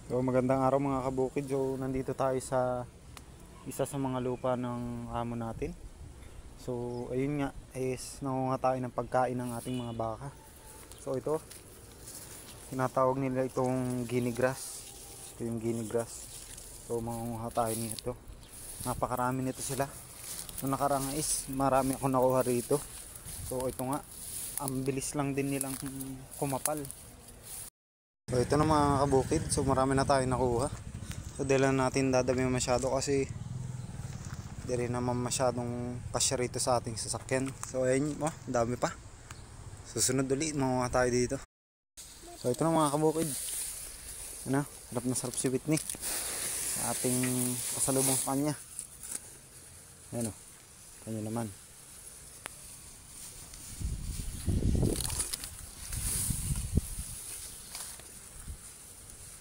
So magandang araw mga kabukid. So nandito tayo sa isa sa mga lupa ng amo natin. So ayun nga is nangunga tayo ng pagkain ng ating mga baka. So ito tinatawag nila itong guinea grass. Ito yung guinea grass. So mangunguha tayo nito. Napakarami nito sila. Noong nakarang is marami ako nakuha rito. So ito nga ang bilis lang din nilang kumapal. So ito na mga kabukid, so marami na tayo nakuha. So di lang natin dadami masyado kasi di rin naman masyadong kasya rito sa ating sasakyan. So ayun, dami pa. Susunod ulit, makuha tayo dito. So ito na mga kabukid. Ano, sarap na sarap si Whitney. Sa ating pasalubong sa kanya. Ayan o, kanya naman.